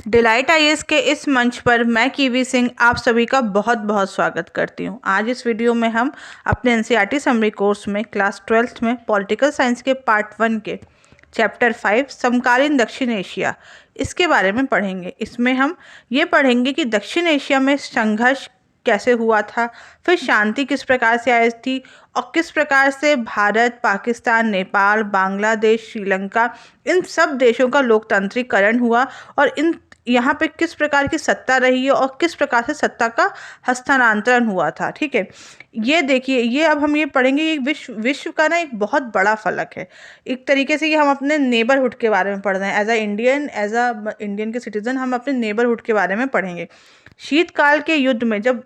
Delight IAS के इस मंच पर मैं कीवी सिंह आप सभी का बहुत बहुत स्वागत करती हूँ। आज इस वीडियो में हम अपने एनसीईआरटी समरी कोर्स में क्लास 12th में पॉलिटिकल साइंस के पार्ट 1 के चैप्टर 5 समकालीन दक्षिण एशिया इसके बारे में पढ़ेंगे। इसमें हम ये पढ़ेंगे कि दक्षिण एशिया में संघर्ष कैसे हुआ था, फिर शांति किस प्रकार से आई थी और किस प्रकार से भारत, पाकिस्तान, नेपाल, बांग्लादेश, श्रीलंका इन सब देशों का लोकतांत्रिकरण हुआ और इन यहाँ पे किस प्रकार की सत्ता रही है और किस प्रकार से सत्ता का हस्तांतरण हुआ था। ठीक है, ये देखिए, ये अब हम ये पढ़ेंगे। ये विश्व का ना एक बहुत बड़ा फलक है। एक तरीके से ये हम अपने नेबरहुड के बारे में पढ़ रहे हैं। एज अ इंडियन के सिटीजन हम अपने नेबरहुड के बारे में पढ़ेंगे। शीतकाल के युद्ध में जब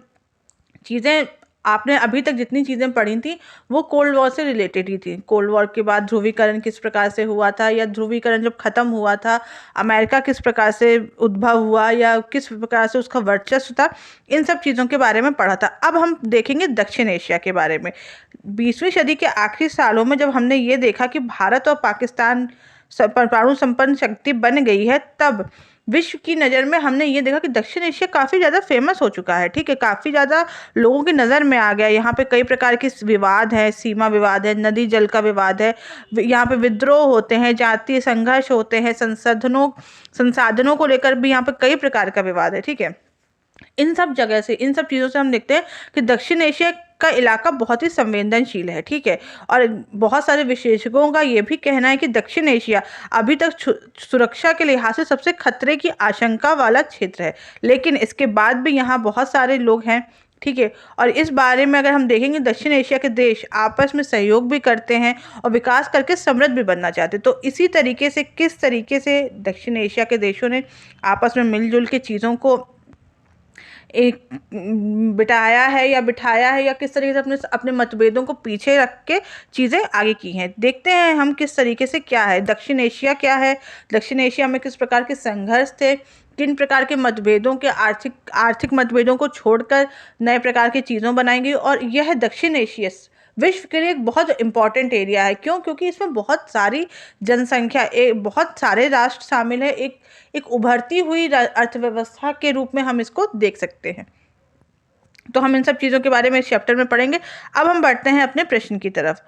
चीज़ें, आपने अभी तक जितनी चीज़ें पढ़ी थी वो कोल्ड वॉर से रिलेटेड ही थी। कोल्ड वॉर के बाद ध्रुवीकरण किस प्रकार से हुआ था, या ध्रुवीकरण जब खत्म हुआ था अमेरिका किस प्रकार से उद्भव हुआ या किस प्रकार से उसका वर्चस्व था, इन सब चीज़ों के बारे में पढ़ा था। अब हम देखेंगे दक्षिण एशिया के बारे में। 20वीं सदी के आखिरी सालों में जब हमने ये देखा कि भारत और पाकिस्तान परमाणु संपन्न शक्ति बन गई है, तब विश्व की नज़र में हमने ये देखा कि दक्षिण एशिया काफ़ी ज़्यादा फेमस हो चुका है। ठीक है, काफ़ी ज़्यादा लोगों की नज़र में आ गया। यहाँ पे कई प्रकार के विवाद है, सीमा विवाद है, नदी जल का विवाद है, यहाँ पे विद्रोह होते हैं, जातीय संघर्ष होते हैं, संसाधनों को लेकर भी यहाँ पे कई प्रकार का विवाद है। ठीक है, इन सब जगह से, इन सब चीज़ों से हम देखते हैं कि दक्षिण एशिया का इलाका बहुत ही संवेदनशील है। ठीक है, और बहुत सारे विशेषज्ञों का ये भी कहना है कि दक्षिण एशिया अभी तक सुरक्षा के लिहाज से सबसे खतरे की आशंका वाला क्षेत्र है, लेकिन इसके बाद भी यहाँ बहुत सारे लोग हैं। ठीक है, और इस बारे में अगर हम देखेंगे, दक्षिण एशिया के देश आपस में सहयोग भी करते हैं और विकास करके समृद्ध भी बनना चाहते हैं। तो इसी तरीके से, किस तरीके से दक्षिण एशिया के देशों ने आपस में मिलजुल के चीज़ों को एक बिठाया है या किस तरीके से अपने अपने मतभेदों को पीछे रख के चीज़ें आगे की हैं। देखते हैं हम किस तरीके से क्या है दक्षिण एशिया, क्या है दक्षिण एशिया में, किस प्रकार के संघर्ष थे, किन प्रकार के मतभेदों के आर्थिक मतभेदों को छोड़कर नए प्रकार की चीज़ों बनाएंगे। और यह दक्षिण एशिया विश्व के लिए एक बहुत इम्पॉर्टेंट एरिया है। क्यों? क्योंकि इसमें बहुत सारी जनसंख्या, बहुत सारे राष्ट्र शामिल है। एक उभरती हुई अर्थव्यवस्था के रूप में हम इसको देख सकते हैं। तो हम इन सब चीज़ों के बारे में इस चैप्टर में पढ़ेंगे। अब हम बढ़ते हैं अपने प्रश्न की तरफ।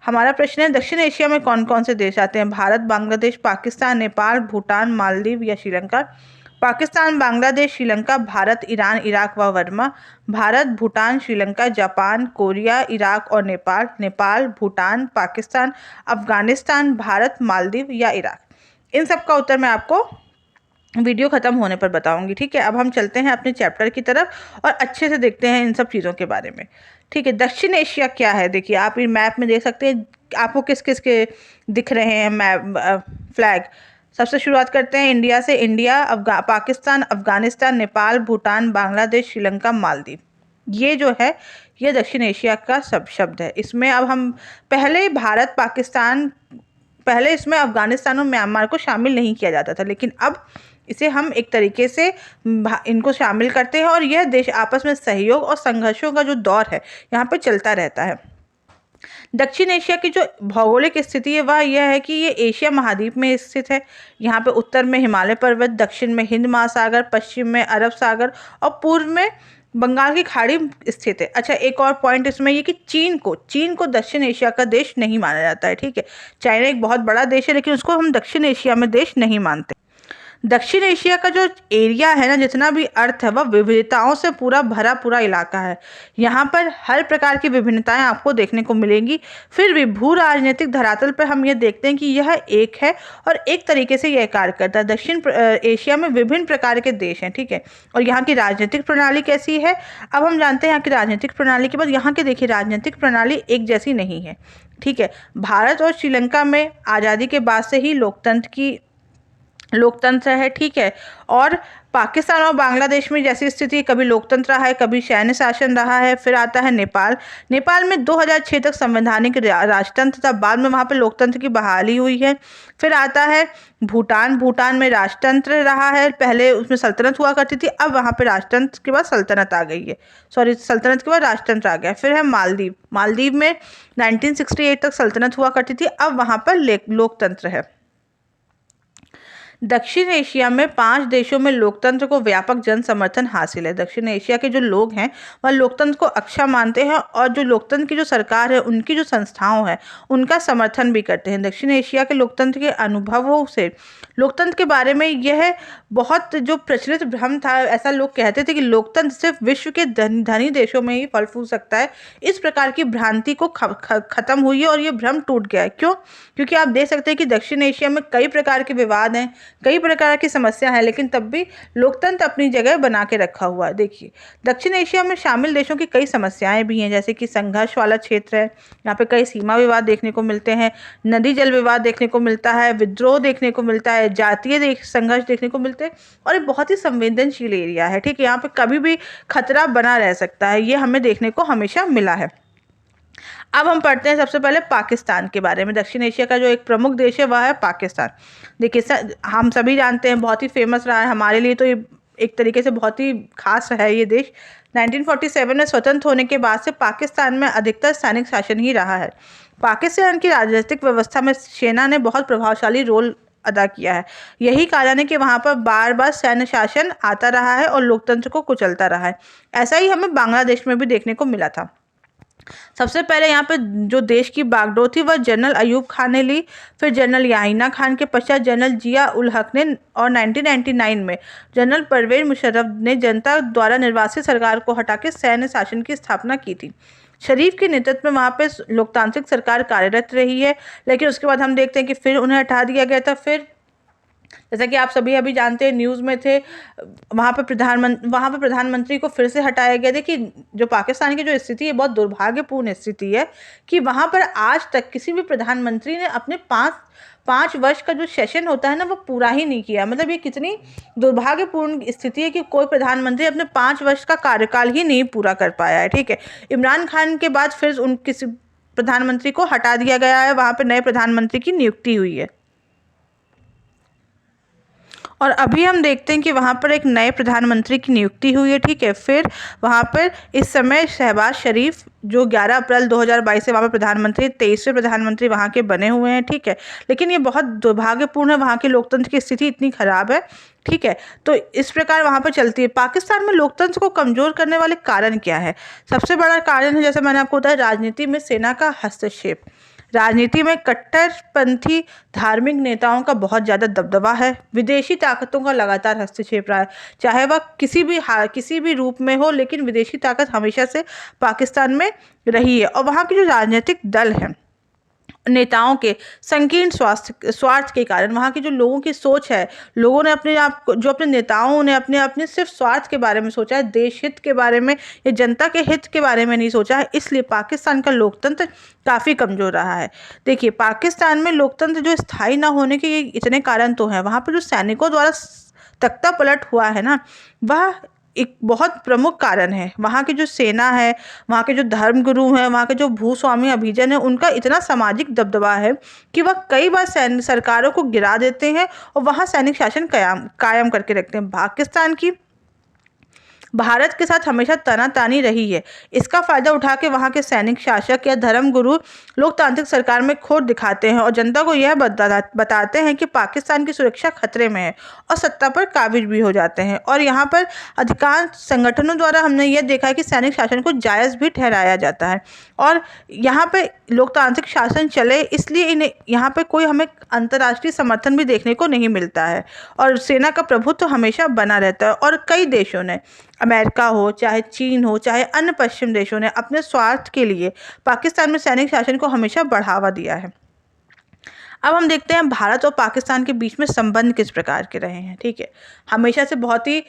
हमारा प्रश्न है, दक्षिण एशिया में कौन कौन से देश आते हैं? भारत, बांग्लादेश, पाकिस्तान, नेपाल, भूटान, मालदीव या श्रीलंका। पाकिस्तान, बांग्लादेश, श्रीलंका, भारत, ईरान, इराक व Verma. Bharat, Bhutan, Sri Lanka, Japan, Korea, Iraq और नेपाल। नेपाल, भूटान, पाकिस्तान, अफगानिस्तान, भारत, मालदीव या इराक। इन सब का उत्तर मैं आपको वीडियो ख़त्म होने पर बताऊंगी। ठीक है, अब हम चलते हैं अपने चैप्टर की तरफ और अच्छे से देखते हैं इन सब चीज़ों के बारे में। ठीक है, दक्षिण एशिया क्या है? देखिए, आप इन मैप में देख सकते हैं आपको किस किस के दिख रहे हैं मैप, फ्लैग। सबसे शुरुआत करते हैं इंडिया से। इंडिया, पाकिस्तान, अफगानिस्तान, नेपाल, भूटान, बांग्लादेश, श्रीलंका, मालदीव। ये जो है ये दक्षिण एशिया का सब शब्द है। इसमें अब हम पहले भारत, पाकिस्तान, पहले इसमें अफगानिस्तान और म्यांमार को शामिल नहीं किया जाता था, लेकिन अब इसे हम एक तरीके से इनको शामिल करते हैं और यह देश आपस में सहयोग और संघर्षों का जो दौर है यहाँ पे चलता रहता है। दक्षिण एशिया की जो भौगोलिक स्थिति है वह यह है कि ये एशिया महाद्वीप में स्थित है। यहाँ पे उत्तर में हिमालय पर्वत, दक्षिण में हिंद महासागर, पश्चिम में अरब सागर और पूर्व में बंगाल की खाड़ी स्थित है। अच्छा, एक और पॉइंट इसमें ये कि चीन को दक्षिण एशिया का देश नहीं माना जाता है। ठीक है, चाइना एक बहुत बड़ा देश है, लेकिन उसको हम दक्षिण एशिया में देश नहीं मानते। दक्षिण एशिया का जो एरिया है ना, जितना भी अर्थ है, वह विविधताओं से पूरा इलाका है। यहाँ पर हर प्रकार की विभिन्नताएं आपको देखने को मिलेंगी। फिर भी भू राजनीतिक धरातल पर हम ये देखते हैं कि यह एक है और एक तरीके से यह कार्य करता है। दक्षिण एशिया में विभिन्न प्रकार के देश हैं। ठीक है, और यहाँ की राजनीतिक प्रणाली कैसी है? अब हम जानते हैं यहाँ की राजनीतिक प्रणाली के बाद। यहाँ की देखिए, राजनीतिक प्रणाली एक जैसी नहीं है। ठीक है, भारत और श्रीलंका में आज़ादी के बाद से ही लोकतंत्र है। ठीक है, और पाकिस्तान और बांग्लादेश में जैसी स्थिति, कभी लोकतंत्र रहा है, कभी सैन्य शासन रहा है। फिर आता है नेपाल में 2006 तक संवैधानिक राजतंत्र था, बाद में वहाँ पे लोकतंत्र की बहाली हुई है। फिर आता है भूटान में राजतंत्र रहा है, पहले उसमें सल्तनत हुआ करती थी, अब वहाँ पे राजतंत्र के बाद सल्तनत आ गई है, सल्तनत के बाद राजतंत्र आ गया। फिर है मालदीव में 1968 तक सल्तनत हुआ करती थी, अब वहाँ पर लोकतंत्र है। दक्षिण एशिया में 5 देशों में लोकतंत्र को व्यापक जन समर्थन हासिल है। दक्षिण एशिया के जो लोग हैं वह लोकतंत्र को अच्छा मानते हैं और जो लोकतंत्र की जो सरकार है उनकी जो संस्थाओं है उनका समर्थन भी करते हैं। दक्षिण एशिया के लोकतंत्र के अनुभवों से लोकतंत्र के बारे में यह बहुत जो प्रचलित भ्रम था, ऐसा लोग कहते थे कि लोकतंत्र सिर्फ विश्व के धनी देशों में ही फल फूल सकता है, इस प्रकार की भ्रांति को खत्म हुई है और ये भ्रम टूट गया है। क्यों? क्योंकि आप देख सकते हैं कि दक्षिण एशिया में कई प्रकार के विवाद हैं, कई प्रकार की समस्या है, लेकिन तब भी लोकतंत्र अपनी जगह बना के रखा हुआ है। देखिए, दक्षिण एशिया में शामिल देशों की कई समस्याएं भी हैं, जैसे कि संघर्ष वाला क्षेत्र है, यहाँ पे कई सीमा विवाद देखने को मिलते हैं, नदी जल विवाद देखने को मिलता है, विद्रोह देखने को मिलता है, जातीय संघर्ष देखने को मिलते हैं और ये बहुत ही संवेदनशील एरिया है। ठीक है, यहाँ पे कभी भी खतरा बना रह सकता है, ये हमें देखने को हमेशा मिला है। अब हम पढ़ते हैं सबसे पहले पाकिस्तान के बारे में। दक्षिण एशिया का जो एक प्रमुख देश है वह है पाकिस्तान। देखिए, हम सभी जानते हैं, बहुत ही फेमस रहा है हमारे लिए, तो ये एक तरीके से बहुत ही खास है ये देश। 1947 में स्वतंत्र होने के बाद से पाकिस्तान में अधिकतर सैनिक शासन ही रहा है। पाकिस्तान की राजनीतिक व्यवस्था में सेना ने बहुत प्रभावशाली रोल अदा किया है। यही कारण है कि वहाँ पर बार बार सैन्य शासन आता रहा है और लोकतंत्र को कुचलता रहा है। ऐसा ही हमें बांग्लादेश में भी देखने को मिला था। सबसे पहले यहाँ पे जो देश की बागडोर थी वह जनरल अयूब खान ने ली, फिर जनरल याहिना खान के पश्चात जनरल जिया उल हक ने, और 1999 में जनरल परवेज मुशर्रफ ने जनता द्वारा निर्वाचित सरकार को हटा के सैन्य शासन की स्थापना की थी। शरीफ के नेतृत्व में वहाँ पे लोकतांत्रिक सरकार कार्यरत रही है, लेकिन उसके बाद हम देखते हैं कि फिर उन्हें हटा दिया गया था। फिर जैसा कि आप सभी अभी जानते हैं, न्यूज़ में थे, वहाँ पे प्रधानमंत्री को फिर से हटाया गया। देखिए, जो पाकिस्तान की जो स्थिति है बहुत दुर्भाग्यपूर्ण स्थिति है कि वहाँ पर आज तक किसी भी प्रधानमंत्री ने अपने पाँच वर्ष का जो सेशन होता है ना वो पूरा ही नहीं किया। मतलब ये कितनी दुर्भाग्यपूर्ण स्थिति है कि कोई प्रधानमंत्री अपने 5 वर्ष का कार्यकाल ही नहीं पूरा कर पाया है। ठीक है, इमरान खान के बाद फिर किसी प्रधानमंत्री को हटा दिया गया है, वहाँ पर नए प्रधानमंत्री की नियुक्ति हुई है। और अभी हम देखते हैं कि वहाँ पर एक नए प्रधानमंत्री की नियुक्ति हुई है। ठीक है, फिर वहाँ पर इस समय शहबाज शरीफ जो 11 अप्रैल 2022 से वहाँ पर प्रधानमंत्री, 23वें प्रधानमंत्री वहाँ के बने हुए हैं। ठीक है, लेकिन ये बहुत दुर्भाग्यपूर्ण है, वहाँ के लोकतंत्र की स्थिति इतनी खराब है। ठीक है, तो इस प्रकार वहाँ पर चलती है। पाकिस्तान में लोकतंत्र को कमजोर करने वाले कारण क्या है? सबसे बड़ा कारण है, जैसे मैंने आपको बताया, राजनीति में सेना का हस्तक्षेप। राजनीति में कट्टरपंथी धार्मिक नेताओं का बहुत ज़्यादा दबदबा है। विदेशी ताकतों का लगातार हस्तक्षेप रहा है, चाहे वह किसी भी रूप में हो, लेकिन विदेशी ताकत हमेशा से पाकिस्तान में रही है। और वहाँ के जो राजनीतिक दल हैं, नेताओं के संकीर्ण स्वार्थ के कारण, वहाँ की जो लोगों की सोच है, लोगों ने अपने नेताओं ने अपने सिर्फ स्वार्थ के बारे में सोचा है, देश हित के बारे में या जनता के हित के बारे में नहीं सोचा है। इसलिए पाकिस्तान का लोकतंत्र काफ़ी कमज़ोर रहा है। देखिए, पाकिस्तान में लोकतंत्र जो स्थायी ना होने के ये इतने कारण तो हैं। वहाँ पर जो सैनिकों द्वारा तख्ता पलट हुआ है ना, वह एक बहुत प्रमुख कारण है। वहाँ की जो सेना है, वहाँ के जो धर्मगुरु हैं, वहाँ के जो भूस्वामी अभिजन है, उनका इतना सामाजिक दबदबा है कि वह कई बार सैन्य सरकारों को गिरा देते हैं और वहाँ सैनिक शासन कायम करके रखते हैं। पाकिस्तान की भारत के साथ हमेशा तनातानी रही है। इसका फायदा उठा के वहाँ के सैनिक शासक या धर्मगुरु लोकतांत्रिक सरकार में खोट दिखाते हैं और जनता को यह बताते हैं कि पाकिस्तान की सुरक्षा खतरे में है और सत्ता पर काबिज भी हो जाते हैं। और यहाँ पर अधिकांश संगठनों द्वारा हमने यह देखा है कि सैनिक शासन को जायज़ भी ठहराया जाता है और यहाँ पे लोकतांत्रिक शासन चले, इसलिए यहाँ पे कोई हमें अंतर्राष्ट्रीय समर्थन भी देखने को नहीं मिलता है और सेना का प्रभुत्व हमेशा बना रहता है। और कई देशों ने, अमेरिका हो, चाहे चीन हो, चाहे अन्य पश्चिम देशों ने, अपने स्वार्थ के लिए पाकिस्तान में सैनिक शासन को हमेशा बढ़ावा दिया है। अब हम देखते हैं भारत और पाकिस्तान के बीच में संबंध किस प्रकार के रहे हैं। ठीक है, हमेशा से बहुत ही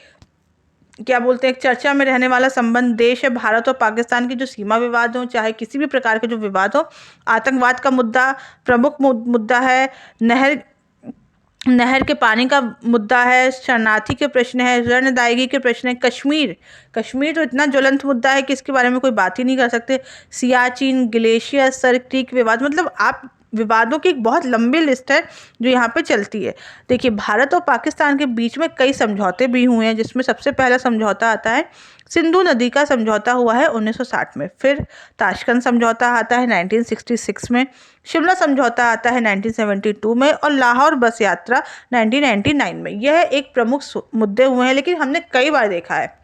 एक चर्चा में रहने वाला संबंध देश है भारत और पाकिस्तान की। जो सीमा विवाद हो, चाहे किसी भी प्रकार के जो विवाद हो, आतंकवाद का मुद्दा प्रमुख मुद्दा है, नहर के पानी का मुद्दा है, शरणार्थी के प्रश्न है, ऋण अदायगी के प्रश्न है, कश्मीर तो इतना ज्वलंत मुद्दा है कि इसके बारे में कोई बात ही नहीं कर सकते। सियाचिन ग्लेशियर सर क्रीक विवाद, मतलब आप विवादों की एक बहुत लंबी लिस्ट है जो यहाँ पे चलती है। देखिए, भारत और पाकिस्तान के बीच में कई समझौते भी हुए हैं, जिसमें सबसे पहला समझौता आता है सिंधु नदी का समझौता हुआ है 1960 में। फिर ताशकंद समझौता आता है 1966 में, शिमला समझौता आता है 1972 में, और लाहौर बस यात्रा 1999 में। यह एक प्रमुख मुद्दे हुए हैं, लेकिन हमने कई बार देखा है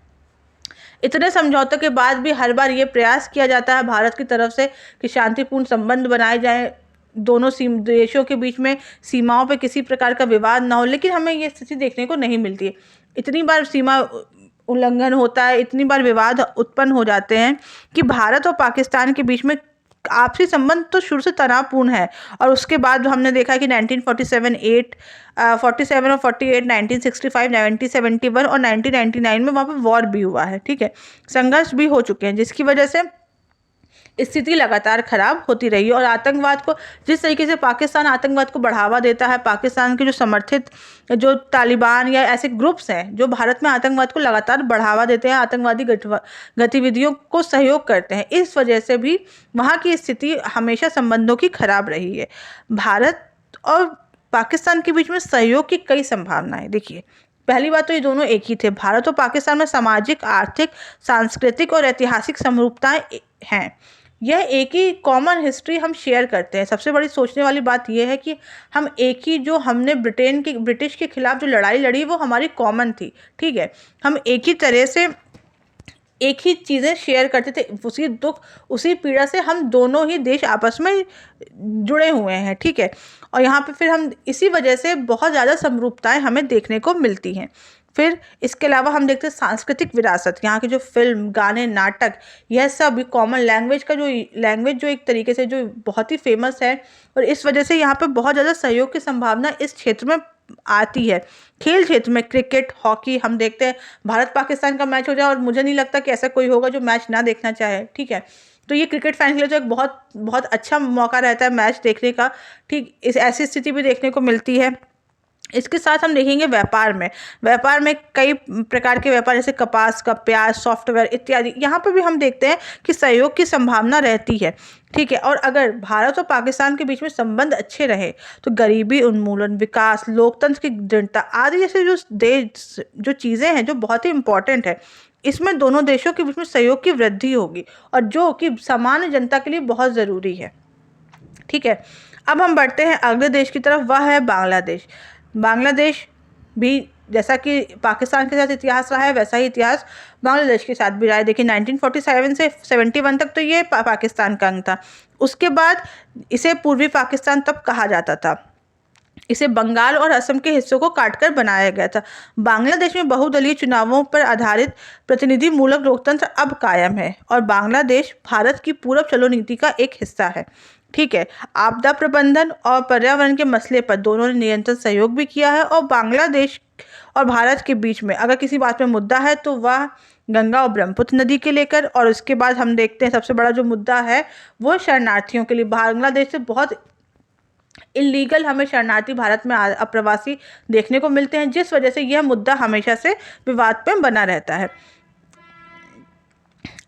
इतने समझौतों के बाद भी हर बार ये प्रयास किया जाता है भारत की तरफ से कि शांतिपूर्ण संबंध बनाए जाएं, दोनों देशों के बीच में सीमाओं पे किसी प्रकार का विवाद ना हो, लेकिन हमें ये स्थिति देखने को नहीं मिलती है। इतनी बार सीमा उल्लंघन होता है, इतनी बार विवाद उत्पन्न हो जाते हैं कि भारत और पाकिस्तान के बीच में आपसी संबंध तो शुरू से तनावपूर्ण है। और उसके बाद हमने देखा है कि 1947, 47 और 48, 1965, 1971 और 1999 में वहाँ पर वॉर भी हुआ है। ठीक है, संघर्ष भी हो चुके हैं, जिसकी वजह से स्थिति लगातार खराब होती रही है। और आतंकवाद को जिस तरीके से पाकिस्तान आतंकवाद को बढ़ावा देता है, पाकिस्तान के जो समर्थित जो तालिबान या ऐसे ग्रुप्स हैं जो भारत में आतंकवाद को लगातार बढ़ावा देते हैं, आतंकवादी गतिविधियों को सहयोग करते हैं, इस वजह से भी वहाँ की स्थिति हमेशा संबंधों की खराब रही है। भारत और पाकिस्तान के बीच में सहयोग की कई संभावनाएं। देखिए, पहली बात तो ये दोनों एक ही थे। भारत और पाकिस्तान में सामाजिक, आर्थिक, सांस्कृतिक और ऐतिहासिक समरूपताएं हैं। यह एक ही कॉमन हिस्ट्री हम शेयर करते हैं। सबसे बड़ी सोचने वाली बात यह है कि हम एक ही, जो हमने ब्रिटिश के खिलाफ जो लड़ाई लड़ी वो हमारी कॉमन थी। ठीक है, हम एक ही तरह से एक ही चीज़ें शेयर करते थे, उसी दुख उसी पीड़ा से हम दोनों ही देश आपस में जुड़े हुए हैं। ठीक है, और यहाँ पे फिर हम इसी वजह से बहुत ज़्यादा समरूपताएं हमें देखने को मिलती हैं। फिर इसके अलावा हम देखते हैं सांस्कृतिक विरासत, यहाँ के जो फिल्म, गाने, नाटक, यह सब कॉमन लैंग्वेज का जो एक तरीके से जो बहुत ही फेमस है, और इस वजह से यहाँ पे बहुत ज़्यादा सहयोग की संभावना इस क्षेत्र में आती है। खेल क्षेत्र में क्रिकेट, हॉकी, हम देखते हैं भारत पाकिस्तान का मैच हो जाए और मुझे नहीं लगता कि ऐसा कोई होगा जो मैच ना देखना चाहे। ठीक है, तो ये क्रिकेट फैन के लिए तो एक बहुत बहुत अच्छा मौका रहता है मैच देखने का। ठीक, इस ऐसी स्थिति भी देखने को मिलती है। इसके साथ हम देखेंगे व्यापार में कई प्रकार के व्यापार, जैसे कपास का, प्याज, सॉफ्टवेयर इत्यादि, यहाँ पर भी हम देखते हैं कि सहयोग की संभावना रहती है। ठीक है, और अगर भारत और पाकिस्तान के बीच में संबंध अच्छे रहे तो गरीबी उन्मूलन, विकास, लोकतंत्र की दृढ़ता आदि जैसे जो चीज़ें हैं जो बहुत ही इंपॉर्टेंट है, इसमें दोनों देशों के बीच में सहयोग की वृद्धि होगी, और जो कि सामान्य जनता के लिए बहुत ज़रूरी है। ठीक है, अब हम बढ़ते हैं अगले देश की तरफ, वह है बांग्लादेश। बांग्लादेश भी जैसा कि पाकिस्तान के साथ इतिहास रहा है, वैसा ही इतिहास बांग्लादेश के साथ भी रहा है। देखिए, 1947 से 71 तक तो ये पाकिस्तान का अंग था। उसके बाद इसे पूर्वी पाकिस्तान तब कहा जाता था। इसे बंगाल और असम के हिस्सों को काटकर बनाया गया था। बांग्लादेश में बहुदलीय चुनावों पर आधारित प्रतिनिधिमूलक लोकतंत्र अब कायम है, और बांग्लादेश भारत की पूरब चलो नीति का एक हिस्सा है। ठीक है, आपदा प्रबंधन और पर्यावरण के मसले पर दोनों ने निरंतर सहयोग भी किया है, और बांग्लादेश और भारत के बीच में अगर किसी बात में मुद्दा है तो वह गंगा और ब्रह्मपुत्र नदी के लेकर, और उसके बाद हम देखते हैं सबसे बड़ा जो मुद्दा है वो शरणार्थियों के लिए। बांग्लादेश से बहुत इलीगल हमें शरणार्थी भारत में अप्रवासी देखने को मिलते हैं, जिस वजह से यह मुद्दा हमेशा से विवाद में बना रहता है।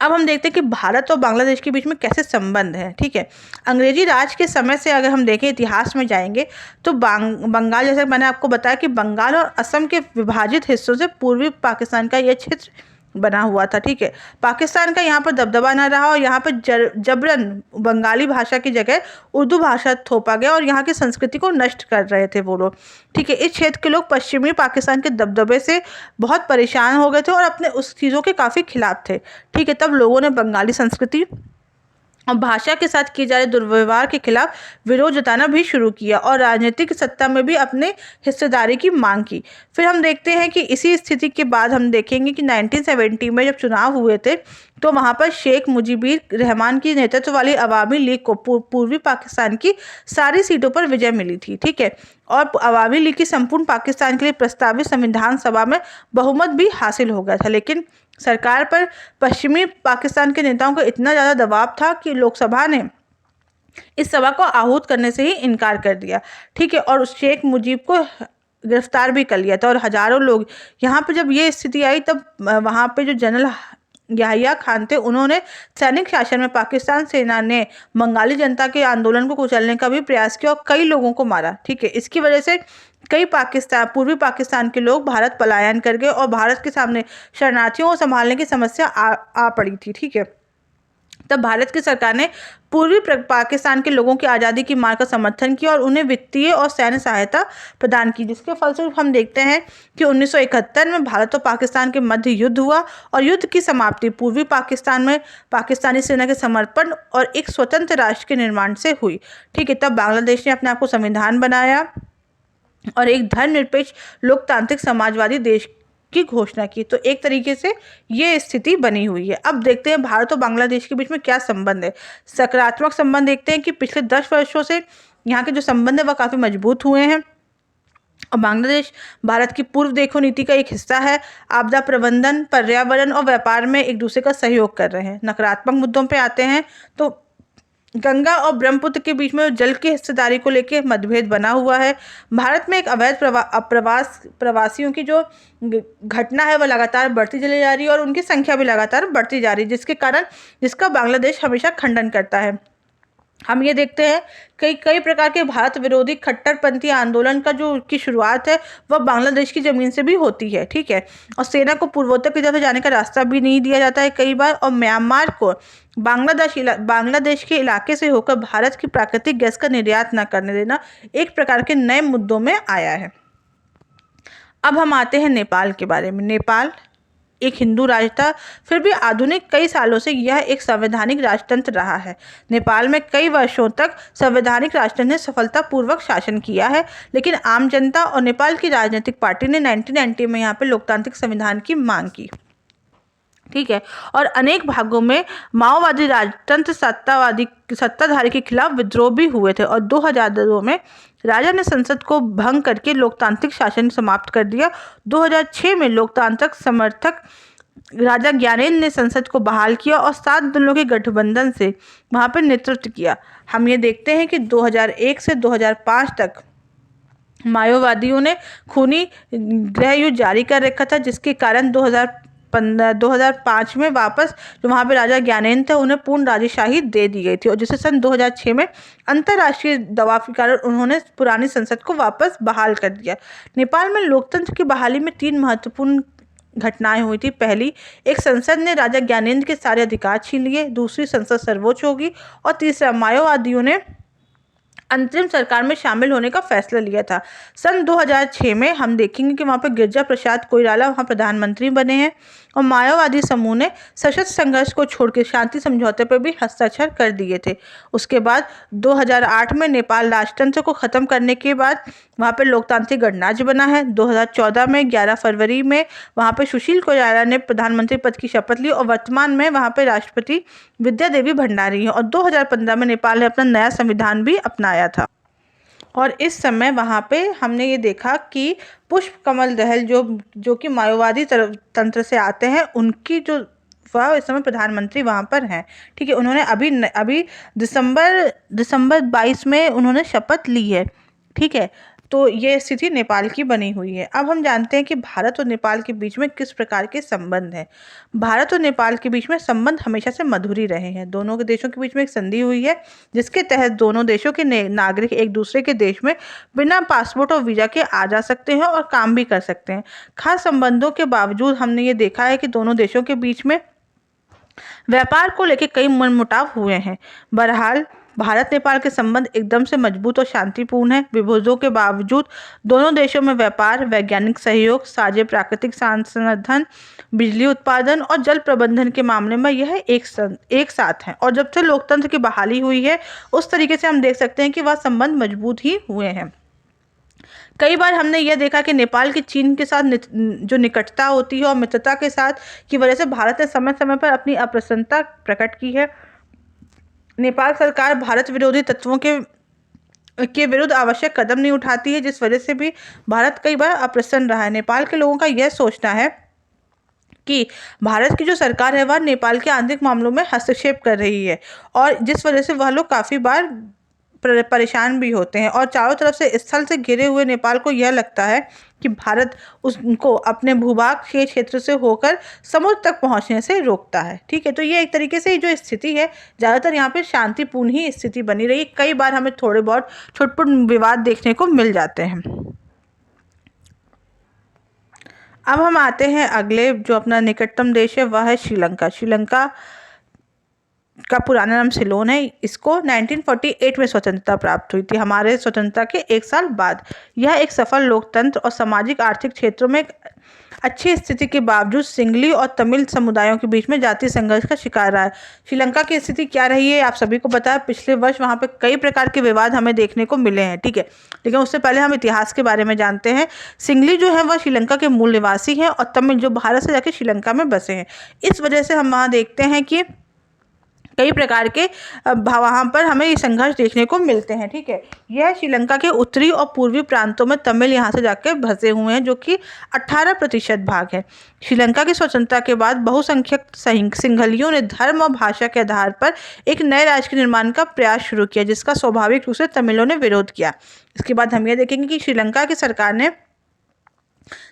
अब हम देखते हैं कि भारत और बांग्लादेश के बीच में कैसे संबंध है। ठीक है, अंग्रेजी राज के समय से अगर हम देखें, इतिहास में जाएंगे तो बंगाल, जैसे मैंने आपको बताया कि बंगाल और असम के विभाजित हिस्सों से पूर्वी पाकिस्तान का यह क्षेत्र बना हुआ था। ठीक है, पाकिस्तान का यहाँ पर दबदबा न रहा, और यहाँ पर जबरन बंगाली भाषा की जगह उर्दू भाषा थोपा गया, और यहाँ की संस्कृति को नष्ट कर रहे थे वो लोग। ठीक है, इस क्षेत्र के लोग पश्चिमी पाकिस्तान के दबदबे से बहुत परेशान हो गए थे और अपने उस चीज़ों के काफ़ी खिलाफ थे। ठीक है, तब लोगों ने बंगाली संस्कृति और भाषा के साथ किए जा रहे दुर्व्यवहार के खिलाफ विरोध जताना भी शुरू किया, और राजनीतिक सत्ता में भी अपने हिस्सेदारी की मांग की। फिर हम देखते हैं कि इसी स्थिति के बाद हम देखेंगे कि 1970 में जब चुनाव हुए थे तो वहाँ पर शेख मुजीबुर रहमान की नेतृत्व वाली अवामी लीग को पूर्वी पाकिस्तान की सारी सीटों पर विजय मिली थी। ठीक है, और अवामी लीग की संपूर्ण पाकिस्तान के लिए प्रस्तावित संविधान सभा में बहुमत भी हासिल हो गया था, लेकिन सरकार पर पश्चिमी पाकिस्तान के नेताओं का इतना ज़्यादा दबाव था कि लोकसभा ने इस सभा को आहूत करने से ही इनकार कर दिया। ठीक है, और उस शेख मुजीब को गिरफ्तार भी कर लिया था, और हजारों लोग यहाँ पे जब ये स्थिति आई तब वहाँ पे जो जनरल याहिया खान थे, उन्होंने सैनिक शासन में पाकिस्तान सेना ने बंगाली जनता के आंदोलन को कुचलने का भी प्रयास किया और कई लोगों को मारा। ठीक है, इसकी वजह से कई पूर्वी पाकिस्तान के लोग भारत पलायन कर गए और भारत के सामने शरणार्थियों को संभालने की समस्या आ पड़ी थी। ठीक है, तब भारत की सरकार ने पूर्वी पाकिस्तान के लोगों की आज़ादी की मांग का समर्थन किया और उन्हें वित्तीय और सैन्य सहायता प्रदान की, जिसके फलस्वरूप हम देखते हैं कि 1971 में भारत और पाकिस्तान के मध्य युद्ध हुआ और युद्ध की समाप्ति पूर्वी पाकिस्तान में पाकिस्तानी सेना के समर्पण और एक स्वतंत्र राष्ट्र के निर्माण से हुई। ठीक है, तब बांग्लादेश ने अपने आप को संविधान बनाया और एक धर्मनिरपेक्ष लोकतांत्रिक समाजवादी देश की घोषणा की। तो एक तरीके से ये स्थिति बनी हुई है। अब देखते हैं भारत और बांग्लादेश के बीच में क्या संबंध है। सकारात्मक संबंध देखते हैं कि पिछले 10 वर्षों से यहाँ के जो संबंध है वह काफी मजबूत हुए हैं और बांग्लादेश भारत की पूर्व देखो नीति का एक हिस्सा है। आपदा प्रबंधन, पर्यावरण और व्यापार में एक दूसरे का सहयोग कर रहे हैं। नकारात्मक मुद्दों पे आते हैं तो गंगा और ब्रह्मपुत्र के बीच में जल की हिस्सेदारी को लेकर मतभेद बना हुआ है। भारत में एक अवैध प्रवासियों की जो घटना है वह लगातार बढ़ती चली जा रही है और उनकी संख्या भी लगातार बढ़ती जा रही है, जिसका बांग्लादेश हमेशा खंडन करता है। हम ये देखते हैं कई प्रकार के भारत विरोधी कट्टरपंथी आंदोलन का जो की शुरुआत है वह बांग्लादेश की जमीन से भी होती है। ठीक है, और सेना को पूर्वोत्तर की तरफ जाने का रास्ता भी नहीं दिया जाता है कई बार, और म्यांमार को बांग्लादेश के इलाके से होकर भारत की प्राकृतिक गैस का निर्यात न करने देना एक प्रकार के नए मुद्दों में आया है। अब हम आते हैं नेपाल के बारे में। नेपाल एक हिंदू राज्य था, फिर भी आधुनिक कई सालों से यह एक संवैधानिक राजतंत्र रहा है। नेपाल में कई वर्षों तक संवैधानिक राजतंत्र ने सफलतापूर्वक शासन किया है, लेकिन आम जनता और नेपाल की राजनीतिक पार्टी ने 1990 में यहाँ पे लोकतांत्रिक संविधान की मांग की। ठीक है, और अनेक भागों में माओवादी राजतंत्र सत्ताधारी के खिलाफ विद्रोह भी हुए थे और 2002 में राजा ने संसद को भंग करके लोकतांत्रिक शासन समाप्त कर दिया। 2006 में लोकतांत्रिक समर्थक राजा ज्ञानेंद्र ने संसद को बहाल किया और 7 दलों के गठबंधन से वहां पर नेतृत्व किया। हम ये देखते हैं कि 2001 से 2005 तक माओवादियों ने खूनी गृह युद्ध जारी कर रखा था, जिसके कारण 2005 में वापस जो वहाँ पे राजा ज्ञानेंद्र थे उन्हें पूर्ण राजशाही दे दी गई थी और जिसे सन 2006 में अंतर्राष्ट्रीय दबाव के कारण उन्होंने पुरानी संसद को वापस बहाल कर दिया। नेपाल में लोकतंत्र की बहाली में 3 महत्वपूर्ण घटनाएं हुई थी। पहली, एक संसद ने राजा ज्ञानेंद्र के सारे अधिकार छीन लिए। दूसरी, संसद सर्वोच्च होगी। और तीसरा, माओवादियों ने अंतरिम सरकार में शामिल होने का फैसला लिया था। सन 2006 में हम देखेंगे कि वहाँ पर गिरिजा प्रसाद कोइराला वहाँ प्रधानमंत्री बने हैं और माओवादी समूह ने सशस्त्र संघर्ष को छोड़कर शांति समझौते पर भी हस्ताक्षर कर दिए थे। उसके बाद 2008 में नेपाल राजतंत्र को खत्म करने के बाद वहाँ पर लोकतांत्रिक गणराज्य बना है। 2014 में 11 फरवरी में वहाँ पर सुशील कोइराला ने प्रधानमंत्री पद की शपथ ली और वर्तमान में वहाँ पर राष्ट्रपति विद्या देवी भंडारी हैं और 2015 में नेपाल ने अपना नया संविधान भी अपनाया था। और इस समय वहाँ पे हमने ये देखा कि पुष्प कमल दहल जो कि माओवादी तंत्र से आते हैं, उनकी जो वह इस समय प्रधानमंत्री वहाँ पर हैं। ठीक है, उन्होंने अभी दिसंबर 22 में उन्होंने शपथ ली है। ठीक है, तो ये स्थिति नेपाल की बनी हुई है। अब हम जानते हैं कि भारत और नेपाल के बीच में किस प्रकार के संबंध हैं। भारत और नेपाल के बीच में संबंध हमेशा से मधुर ही रहे हैं। दोनों के देशों के बीच में एक संधि हुई है जिसके तहत दोनों देशों के नागरिक एक दूसरे के देश में बिना पासपोर्ट और वीजा के आ जा सकते हैं और काम भी कर सकते हैं। खास संबंधों के बावजूद हमने ये देखा है कि दोनों देशों के बीच में व्यापार को लेकर कई मनमुटाव हुए हैं। बहरहाल भारत नेपाल के संबंध एकदम से मजबूत और शांतिपूर्ण है। विभेदों के बावजूद दोनों देशों में व्यापार, वैज्ञानिक सहयोग, साझे प्राकृतिक संसाधन, बिजली उत्पादन और जल प्रबंधन के मामले में यह एक साथ हैं। और जब से लोकतंत्र की बहाली हुई है उस तरीके से हम देख सकते हैं कि वह संबंध मजबूत ही हुए हैं। कई बार हमने यह देखा कि नेपाल की चीन के साथ जो निकटता होती है और मित्रता के साथ की वजह से भारत ने समय समय पर अपनी अप्रसन्नता प्रकट की है। नेपाल सरकार भारत विरोधी तत्वों के विरुद्ध आवश्यक कदम नहीं उठाती है, जिस वजह से भी भारत कई बार अप्रसन्न रहा है। नेपाल के लोगों का यह सोचना है कि भारत की जो सरकार है वह नेपाल के आंतरिक मामलों में हस्तक्षेप कर रही है और जिस वजह से वह लोग काफ़ी बार परेशान भी होते हैं और चारों तरफ से स्थल से घिरे हुए नेपाल को यह लगता है कि भारत उसको अपने भूभाग के क्षेत्र से होकर समुद्र तक पहुंचने से रोकता है। ठीक है, तो ये एक तरीके से जो स्थिति है, ज़्यादातर यहाँ पे शांतिपूर्ण ही स्थिति बनी रही। कई बार हमें थोड़े बहुत छोटे विवाद देखने को मिल जाते हैं। अब हम आते हैं अगले, जो अपना निकटतम देश है वह है श्रीलंका। श्रीलंका का पुराना नाम सिलोन है। इसको 1948 में स्वतंत्रता प्राप्त हुई थी, हमारे स्वतंत्रता के 1 साल बाद। यह एक सफल लोकतंत्र और सामाजिक आर्थिक क्षेत्रों में एक अच्छी स्थिति के बावजूद सिंगली और तमिल समुदायों के बीच में जातीय संघर्ष का शिकार रहा है। श्रीलंका की स्थिति क्या रही है आप सभी को पता है। पिछले वर्ष वहाँ पे कई प्रकार के विवाद हमें देखने को मिले हैं। ठीक है, लेकिन उससे पहले हम इतिहास के बारे में जानते हैं। सिंगली जो है वह श्रीलंका के मूल निवासी हैं और तमिल जो भारत से जाके श्रीलंका में बसे हैं। इस वजह से हम वहाँ देखते हैं कि कई प्रकार के वहाँ पर हमें ये संघर्ष देखने को मिलते हैं। ठीक है, यह श्रीलंका के उत्तरी और पूर्वी प्रांतों में तमिल यहाँ से जाकर बसे हुए हैं, जो कि 18% भाग है। श्रीलंका की स्वतंत्रता के बाद बहुसंख्यक सिंहलियों ने धर्म और भाषा के आधार पर एक नए राज्य के निर्माण का प्रयास शुरू किया, जिसका स्वाभाविक रूप से तमिलों ने विरोध किया। इसके बाद हम ये देखेंगे कि श्रीलंका की सरकार ने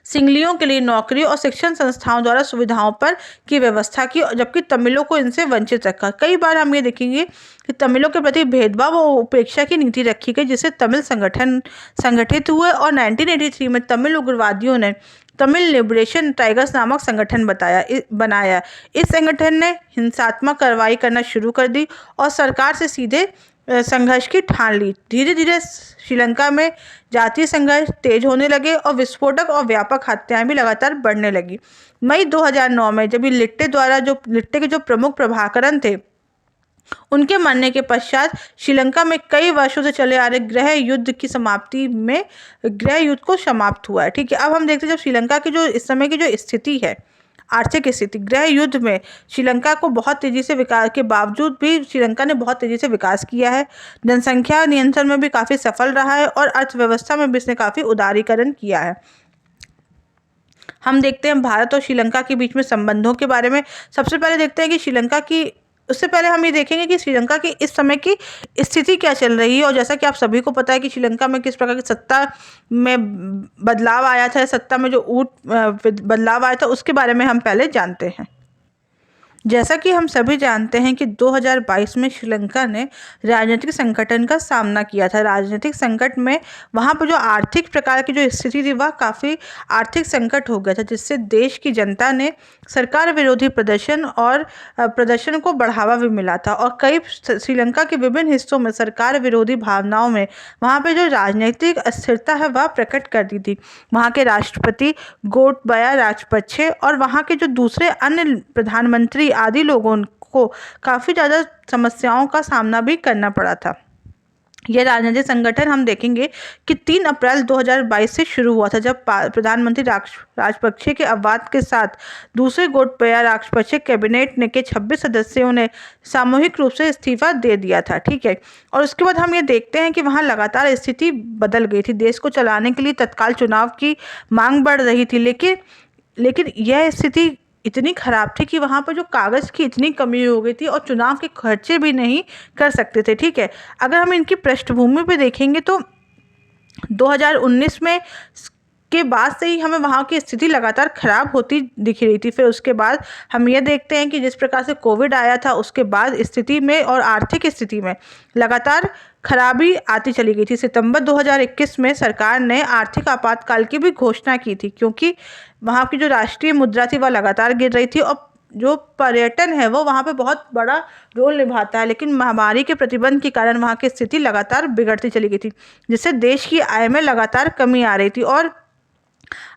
सिंगलियों के लिए नौकरी और शिक्षण संस्थाओं द्वारा सुविधाओं पर की व्यवस्था की, जबकि तमिलों को इनसे वंचित रखा। कई बार हम ये देखेंगे कि तमिलों के प्रति भेदभाव और उपेक्षा की नीति रखी गई, जिससे तमिल संगठित हुए और 1983 में तमिल उग्रवादियों ने तमिल लिबरेशन टाइगर्स नामक संगठन बनाया। इस संगठन ने हिंसात्मक कार्रवाई करना शुरू कर दी और सरकार से सीधे संघर्ष की ठान ली। धीरे धीरे श्रीलंका में जातीय संघर्ष तेज होने लगे और विस्फोटक और व्यापक हत्याएं भी लगातार बढ़ने लगी। मई 2009 में जब लिट्टे के जो प्रमुख प्रभाकरण थे, उनके मरने के पश्चात श्रीलंका में कई वर्षों से चले आ रहे गृह युद्ध की समाप्ति में गृह युद्ध को समाप्त हुआ है। ठीक है, अब हम देखते हैं जब श्रीलंका की जो इस समय की जो स्थिति है, आर्थिक स्थिति, गृह युद्ध में श्रीलंका को बहुत तेजी से विकास के बावजूद भी श्रीलंका ने बहुत तेजी से विकास किया है। जनसंख्या नियंत्रण में भी काफ़ी सफल रहा है और अर्थव्यवस्था में भी इसने काफ़ी उदारीकरण किया है। हम देखते हैं भारत और श्रीलंका के बीच में संबंधों के बारे में। सबसे पहले देखते हैं कि उससे पहले हम ये देखेंगे कि श्रीलंका की इस समय की स्थिति क्या चल रही है। और जैसा कि आप सभी को पता है कि श्रीलंका में किस प्रकार की सत्ता में बदलाव आया था, सत्ता में जो बदलाव आया था, उसके बारे में हम पहले जानते हैं। जैसा कि हम सभी जानते हैं कि 2022 में श्रीलंका ने राजनीतिक संकट का सामना किया था। राजनीतिक संकट में वहाँ पर जो आर्थिक प्रकार की जो स्थिति थी, वह काफ़ी आर्थिक संकट हो गया था, जिससे देश की जनता ने सरकार विरोधी प्रदर्शन को बढ़ावा भी मिला था। और कई श्रीलंका के विभिन्न हिस्सों में सरकार विरोधी भावनाओं में वहाँ पर जो राजनीतिक अस्थिरता है वह प्रकट कर दी थी। वहाँ के राष्ट्रपति गोटबाया राजपक्षे और वहाँ के जो दूसरे अन्य प्रधानमंत्री आदि लोगों को काफ़ी ज़्यादा समस्याओं का सामना भी करना पड़ा था। यह राजनीतिक संगठन हम देखेंगे कि 3 अप्रैल 2022 से शुरू हुआ था, जब प्रधानमंत्री राजपक्षे के अवसान के साथ दूसरे गोटबाया राजपक्षे कैबिनेट के 26 सदस्यों ने सामूहिक रूप से इस्तीफा दे दिया था। ठीक है, और उसके बाद हम ये देखते हैं कि वहाँ लगातार स्थिति बदल गई थी। देश को चलाने के लिए तत्काल चुनाव की मांग बढ़ रही थी, लेकिन यह स्थिति इतनी खराब थी कि वहाँ पर जो कागज़ की इतनी कमी हो गई थी और चुनाव के खर्चे भी नहीं कर सकते थे। ठीक है, अगर हम इनकी पृष्ठभूमि पे देखेंगे तो 2019 में के बाद से ही हमें वहाँ की स्थिति लगातार खराब होती दिख रही थी। फिर उसके बाद हम ये देखते हैं कि जिस प्रकार से कोविड आया था, उसके बाद स्थिति में और आर्थिक स्थिति में लगातार खराबी आती चली गई थी। सितंबर 2021 में सरकार ने आर्थिक आपातकाल की भी घोषणा की थी, क्योंकि वहाँ की जो राष्ट्रीय मुद्रा थी वह लगातार गिर रही थी और जो पर्यटन है वो वहाँ पे बहुत बड़ा रोल निभाता है। लेकिन महामारी के प्रतिबंध के कारण वहाँ की स्थिति लगातार बिगड़ती चली गई थी, जिससे देश की आय में लगातार कमी आ रही थी। और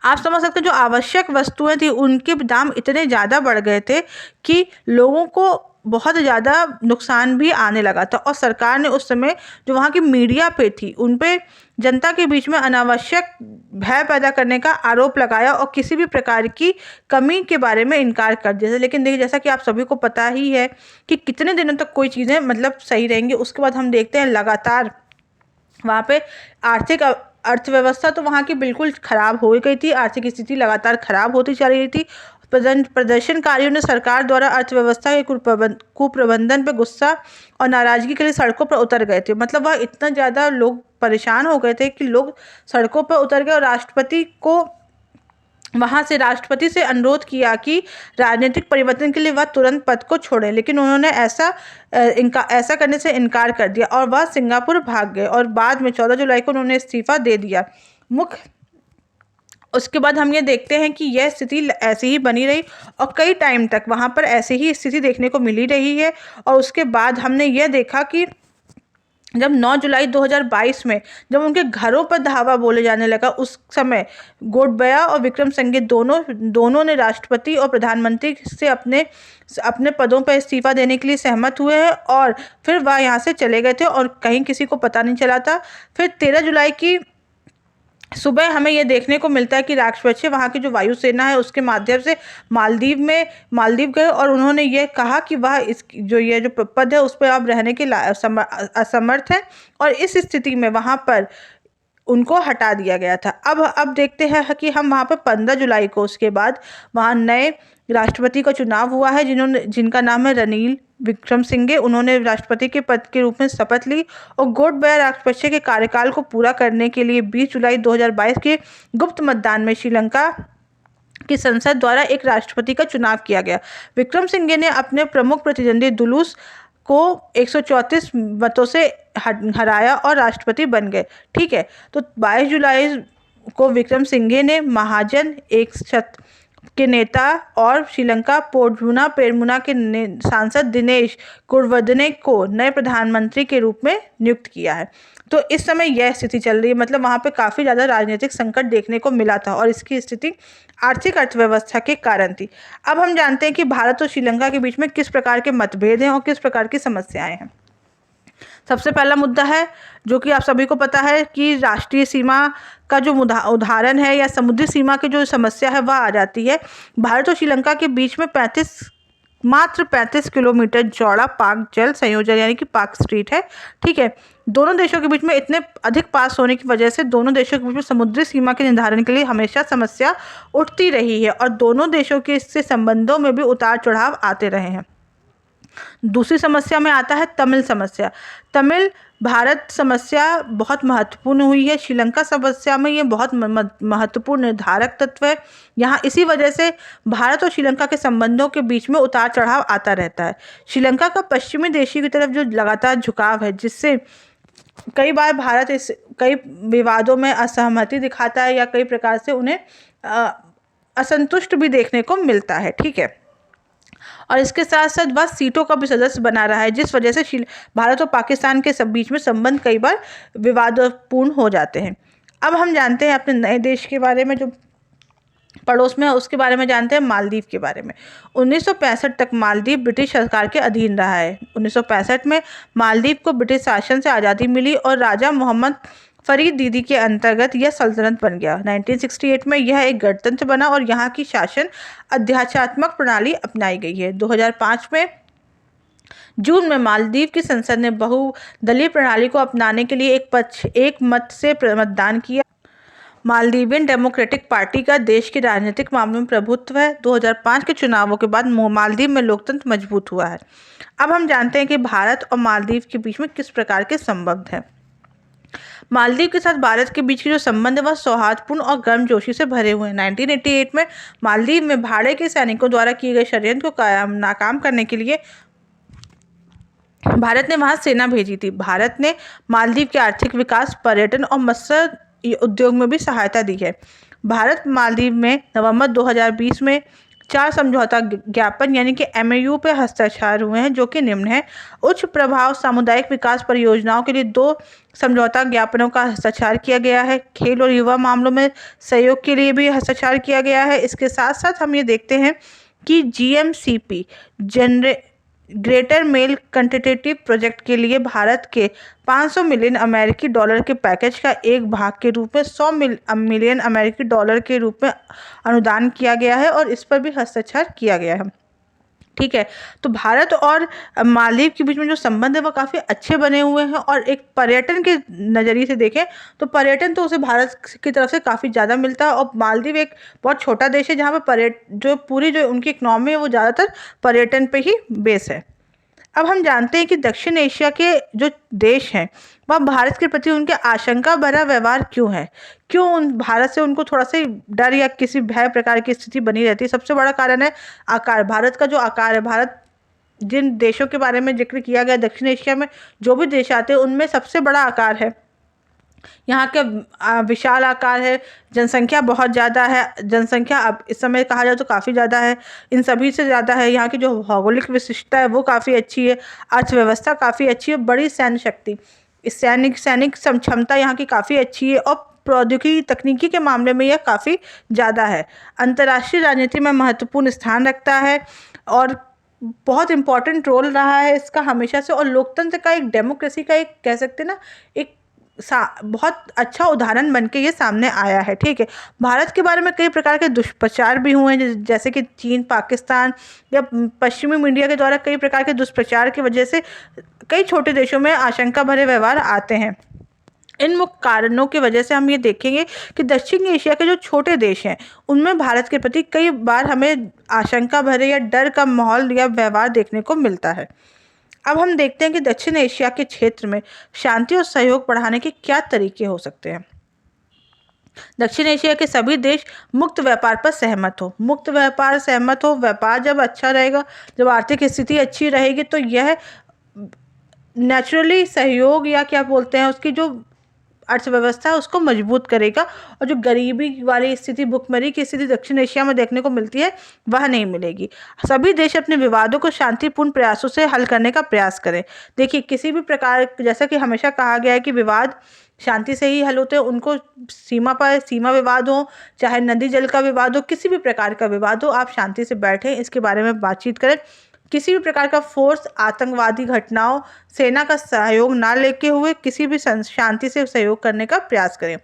आप समझ सकते हैं जो आवश्यक वस्तुएं थी उनके दाम इतने ज़्यादा बढ़ गए थे कि लोगों को बहुत ज़्यादा नुकसान भी आने लगा था। और सरकार ने उस समय जो वहाँ की मीडिया पे थी उन पे जनता के बीच में अनावश्यक भय पैदा करने का आरोप लगाया और किसी भी प्रकार की कमी के बारे में इनकार कर दिया। लेकिन देखिए, जैसा कि आप सभी को पता ही है कि कितने दिनों तक कोई चीज़ें सही रहेंगी। उसके बाद हम देखते हैं लगातार वहाँ पे अर्थव्यवस्था तो वहाँ की बिल्कुल ख़राब हो गई थी। आर्थिक स्थिति लगातार ख़राब होती चल रही थी। प्रदर्शनकारियों ने सरकार द्वारा अर्थव्यवस्था के कुप्रबंधन पर गुस्सा और नाराजगी के लिए सड़कों पर उतर गए थे। मतलब वह इतना ज़्यादा लोग परेशान हो गए थे कि लोग सड़कों पर उतर गए और राष्ट्रपति से अनुरोध किया कि राजनीतिक परिवर्तन के लिए वह तुरंत पद को छोड़ें, लेकिन उन्होंने ऐसा करने से इनकार कर दिया और वह सिंगापुर भाग गए और बाद में 14 जुलाई को उन्होंने इस्तीफा दे दिया। उसके बाद हम ये देखते हैं कि यह स्थिति ऐसी ही बनी रही और कई टाइम तक वहाँ पर ऐसी ही स्थिति देखने को मिली रही है। और उसके बाद हमने यह देखा कि जब 9 जुलाई 2022 में जब उनके घरों पर धावा बोले जाने लगा, उस समय गोटबाया और विक्रमसिंघे दोनों ने राष्ट्रपति और प्रधानमंत्री से अपने पदों पर इस्तीफा देने के लिए सहमत हुए हैं और फिर वह यहाँ से चले गए थे और कहीं किसी को पता नहीं चला था। फिर 13 जुलाई की सुबह हमें यह देखने को मिलता है कि राजपक्षे वहाँ की जो वायुसेना है उसके माध्यम से मालदीव गए और उन्होंने ये कहा कि वह ये जो पद है उस पर अब रहने के असमर्थ है और इस स्थिति में वहाँ पर उनको हटा दिया गया था। अब देखते हैं कि हम वहाँ पर 15 जुलाई को उसके बाद वहाँ नए राष्ट्रपति का चुनाव हुआ है जिनका नाम है रनिल विक्रमसिंघे। उन्होंने राष्ट्रपति के पद के रूप में शपथ ली और गोटबाया राजपक्षे के कार्यकाल को पूरा करने के लिए 20 जुलाई 2022 के गुप्त मतदान में श्रीलंका की संसद द्वारा एक राष्ट्रपति का चुनाव किया गया। विक्रमसिंघे ने अपने प्रमुख प्रतिद्वंदी दुलूस को 134 मतों से हराया और राष्ट्रपति बन गए। ठीक है, तो 22 जुलाई को विक्रमसिंघे ने महाजन एक के नेता और श्रीलंका पोर्टुना पेरमुना के सांसद दिनेश गुणवर्धने को नए प्रधानमंत्री के रूप में नियुक्त किया है। तो इस समय यह स्थिति चल रही है, मतलब वहाँ पे काफ़ी ज़्यादा राजनीतिक संकट देखने को मिला था और इसकी स्थिति आर्थिक अर्थव्यवस्था के कारण थी। अब हम जानते हैं कि भारत और श्रीलंका के बीच में किस प्रकार के मतभेद हैं और किस प्रकार की समस्याएं हैं। सबसे पहला मुद्दा है जो कि आप सभी को पता है कि राष्ट्रीय सीमा का जो उदाहरण है या समुद्री सीमा की जो समस्या है वह आ जाती है। भारत और श्रीलंका के बीच में मात्र 35 किलोमीटर चौड़ा पाक जल संयोजन यानी कि पाक स्ट्रीट है। ठीक है, दोनों देशों के बीच में इतने अधिक पास होने की वजह से दोनों देशों के बीच में समुद्री सीमा के निर्धारण के लिए हमेशा समस्या उठती रही है और दोनों देशों के इससे संबंधों में भी उतार चढ़ाव आते रहे हैं। दूसरी समस्या में आता है तमिल समस्या। तमिल भारत समस्या बहुत महत्वपूर्ण हुई है। श्रीलंका समस्या में ये बहुत महत्वपूर्ण निर्धारक तत्व है। यहाँ इसी वजह से भारत और श्रीलंका के संबंधों के बीच में उतार चढ़ाव आता रहता है। श्रीलंका का पश्चिमी देशी की तरफ जो लगातार झुकाव है, जिससे कई बार भारत कई विवादों में असहमति दिखाता है या कई प्रकार से उन्हें असंतुष्ट भी देखने को मिलता है। ठीक है, और इसके साथ साथ वह सीटों का भी सदस्य बना रहा है, जिस वजह से भारत और पाकिस्तान के बीच में संबंध कई बार विवादपूर्ण हो जाते हैं। अब हम जानते हैं अपने नए देश के बारे में जो पड़ोस में है उसके बारे में जानते हैं, मालदीव के बारे में। 1965 तक मालदीव ब्रिटिश सरकार के अधीन रहा है। 1965 में मालदीव को ब्रिटिश शासन से आज़ादी मिली और राजा मोहम्मद फरीद दीदी के अंतर्गत यह सल्तनत बन गया। 1968 में यह एक गणतंत्र बना और यहाँ की शासन अध्यात्मक प्रणाली अपनाई गई है। 2005 में जून में मालदीव की संसद ने बहुदलीय प्रणाली को अपनाने के लिए एक मत से मतदान किया। मालदीवियन डेमोक्रेटिक पार्टी का देश के राजनीतिक मामलों में प्रभुत्व है। 2005 के चुनावों के बाद मालदीव में लोकतंत्र मजबूत हुआ है। अब हम जानते हैं कि भारत और मालदीव के बीच में किस प्रकार के संबंध हैं। मालदीव के साथ भारत के बीच के जो संबंध है वह सौहार्दपूर्ण और गर्मजोशी से भरे हुए हैं। 1988 में मालदीव में भाड़े के सैनिकों द्वारा किए गए षड्यंत्र को नाकाम करने के लिए भारत ने वहां सेना भेजी थी। भारत ने मालदीव के आर्थिक विकास, पर्यटन और मत्स्य उद्योग में भी सहायता दी है। भारत मालदीव में नवंबर 2020 में 4 समझौता ज्ञापन यानी कि MOU पे हस्ताक्षर हुए हैं, जो कि निम्न है। उच्च प्रभाव सामुदायिक विकास परियोजनाओं के लिए 2 समझौता ज्ञापनों का हस्ताक्षर किया गया है। खेल और युवा मामलों में सहयोग के लिए भी हस्ताक्षर किया गया है। इसके साथ साथ हम ये देखते हैं कि GMCP ग्रेटर मेल कंटेटिव प्रोजेक्ट के लिए भारत के 500 मिलियन अमेरिकी डॉलर के पैकेज का एक भाग के रूप में 100 मिलियन अमेरिकी डॉलर के रूप में अनुदान किया गया है और इस पर भी हस्ताक्षर किया गया है। ठीक है। तो भारत और मालदीव के बीच में जो संबंध है वो काफ़ी अच्छे बने हुए हैं, और एक पर्यटन के नज़रिए से देखें तो पर्यटन तो उसे भारत की तरफ से काफ़ी ज़्यादा मिलता है, और मालदीव एक बहुत छोटा देश है जहाँ पर जो पूरी जो उनकी इकनॉमी है वो ज़्यादातर पर्यटन पे ही बेस है। अब हम जानते हैं कि दक्षिण एशिया के जो देश हैं वह भारत के प्रति उनके आशंका भरा व्यवहार क्यों है, क्यों उन भारत से उनको थोड़ा सा डर या किसी भय प्रकार की स्थिति बनी रहती है। सबसे बड़ा कारण है आकार। भारत का जो आकार है, भारत जिन देशों के बारे में जिक्र किया गया दक्षिण एशिया में जो भी देश आते हैं उनमें सबसे बड़ा आकार है। यहाँ के विशाल आकार है, जनसंख्या बहुत ज़्यादा है, जनसंख्या अब इस समय कहा जाए तो काफ़ी ज़्यादा है, इन सभी से ज़्यादा है। यहाँ की जो भौगोलिक विशिष्टता है वो काफ़ी अच्छी है, अर्थव्यवस्था काफ़ी अच्छी है, बड़ी सैन्य शक्ति, इस सैनिक क्षमता यहाँ की काफ़ी अच्छी है, और प्रौद्योगिकी तकनीकी के मामले में यह काफ़ी ज़्यादा है। अंतर्राष्ट्रीय राजनीति में महत्वपूर्ण स्थान रखता है, और बहुत इम्पोर्टेंट रोल रहा है इसका हमेशा से, और लोकतंत्र का एक, डेमोक्रेसी का एक, कह सकते हैं ना, एक बहुत अच्छा उदाहरण बन के ये सामने आया है। ठीक है। भारत के बारे में कई प्रकार के दुष्प्रचार भी हुए हैं, जैसे कि चीन, पाकिस्तान या पश्चिमी मीडिया के द्वारा कई प्रकार के दुष्प्रचार की वजह से कई छोटे देशों में आशंका भरे व्यवहार आते हैं। इन मुख्य कारणों की वजह से हम ये देखेंगे कि दक्षिण एशिया के जो छोटे देश हैं उनमें भारत के प्रति कई बार हमें आशंका भरे या डर का माहौल या व्यवहार देखने को मिलता है। अब हम देखते हैं कि दक्षिण एशिया के क्षेत्र में शांति और सहयोग बढ़ाने के क्या तरीके हो सकते हैं। दक्षिण एशिया के सभी देश मुक्त व्यापार पर सहमत हो। मुक्त व्यापार सहमत हो, व्यापार जब अच्छा रहेगा, जब आर्थिक स्थिति अच्छी रहेगी तो यह नेचुरली सहयोग या क्या बोलते हैं उसकी जो अर्थव्यवस्था है उसको मजबूत करेगा, और जो गरीबी वाली स्थिति, भुखमरी की स्थिति दक्षिण एशिया में देखने को मिलती है वह नहीं मिलेगी। सभी देश अपने विवादों को शांतिपूर्ण प्रयासों से हल करने का प्रयास करें। देखिए, किसी भी प्रकार, जैसा कि हमेशा कहा गया है कि विवाद शांति से ही हल होते हैं, उनको सीमा विवाद हो, चाहे नदी जल का विवाद हो, किसी भी प्रकार का विवाद हो, आप शांति से बैठें, इसके बारे में बातचीत करें। किसी भी प्रकार का फोर्स, आतंकवादी घटनाओं, सेना का सहयोग ना लेके हुए किसी भी शांति से सहयोग करने का प्रयास करें।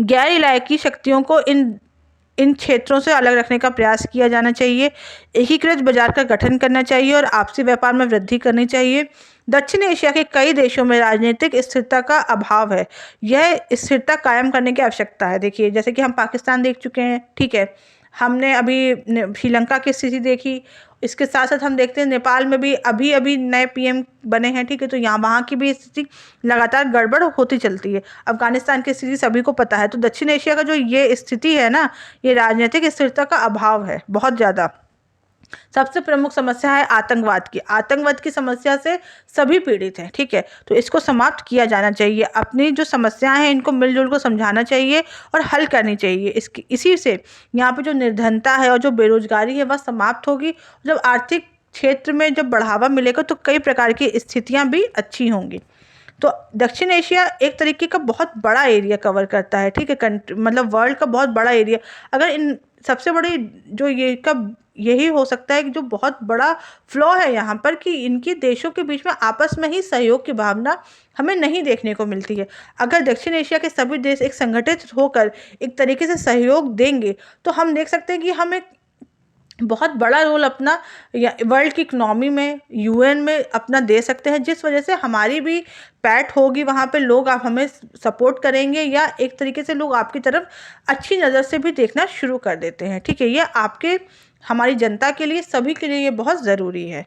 गैर इलाकी शक्तियों को इन क्षेत्रों से अलग रखने का प्रयास किया जाना चाहिए। एकीकृत बाजार का गठन करना चाहिए और आपसी व्यापार में वृद्धि करनी चाहिए। दक्षिण एशिया के कई देशों में राजनीतिक स्थिरता का अभाव है, यह स्थिरता कायम करने की आवश्यकता है। देखिए, जैसे कि हम पाकिस्तान देख चुके हैं, ठीक है, हमने अभी श्रीलंका की स्थिति देखी, इसके साथ साथ हम देखते हैं नेपाल में भी अभी नए पीएम बने हैं, ठीक है, तो यहाँ वहाँ की भी स्थिति लगातार गड़बड़ होती चलती है। अफगानिस्तान की स्थिति सभी को पता है। तो दक्षिण एशिया का जो ये स्थिति है ना, ये राजनीतिक स्थिरता का अभाव है बहुत ज़्यादा। सबसे प्रमुख समस्या है आतंकवाद की। आतंकवाद की समस्या से सभी पीड़ित हैं, ठीक है, तो इसको समाप्त किया जाना चाहिए। अपनी जो समस्याएं हैं इनको मिलजुल कर समझाना चाहिए और हल करनी चाहिए। इसी से यहाँ पे जो निर्धनता है और जो बेरोजगारी है वह समाप्त होगी। जब आर्थिक क्षेत्र में जब बढ़ावा मिलेगा तो कई प्रकार की स्थितियाँ भी अच्छी होंगी। तो दक्षिण एशिया एक तरीके का बहुत बड़ा एरिया कवर करता है, ठीक है, मतलब वर्ल्ड का बहुत बड़ा एरिया। अगर इन सबसे बड़ी जो यही हो सकता है कि जो बहुत बड़ा फ्लॉ है यहाँ पर, कि इनके देशों के बीच में आपस में ही सहयोग की भावना हमें नहीं देखने को मिलती है। अगर दक्षिण एशिया के सभी देश एक संगठित होकर एक तरीके से सहयोग देंगे तो हम देख सकते हैं कि हम एक बहुत बड़ा रोल अपना वर्ल्ड की इकनॉमी में, यूएन में अपना दे सकते हैं, जिस वजह से हमारी भी पैठ होगी वहाँ पे, लोग आप हमें सपोर्ट करेंगे या एक तरीके से लोग आपकी तरफ अच्छी नज़र से भी देखना शुरू कर देते हैं, ठीक है। ये आपके, हमारी जनता के लिए, सभी के लिए ये बहुत ज़रूरी है।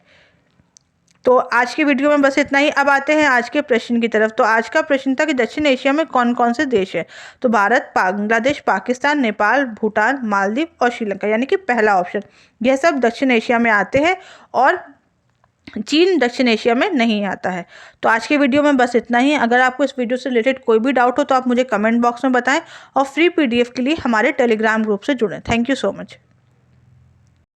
तो आज की वीडियो में बस इतना ही। अब आते हैं आज के प्रश्न की तरफ। तो आज का प्रश्न था कि दक्षिण एशिया में कौन कौन से देश हैं। तो भारत, बांग्लादेश, पाकिस्तान, नेपाल, भूटान, मालदीव और श्रीलंका, यानी कि पहला ऑप्शन, यह सब दक्षिण एशिया में आते हैं और चीन दक्षिण एशिया में नहीं आता है। तो आज के वीडियो में बस इतना ही। अगर आपको इस वीडियो से रिलेटेड कोई भी डाउट हो तो आप मुझे कमेंट बॉक्स में बताएं, और फ्री PDF के लिए हमारे टेलीग्राम ग्रुप से जुड़ें। Thank you so much.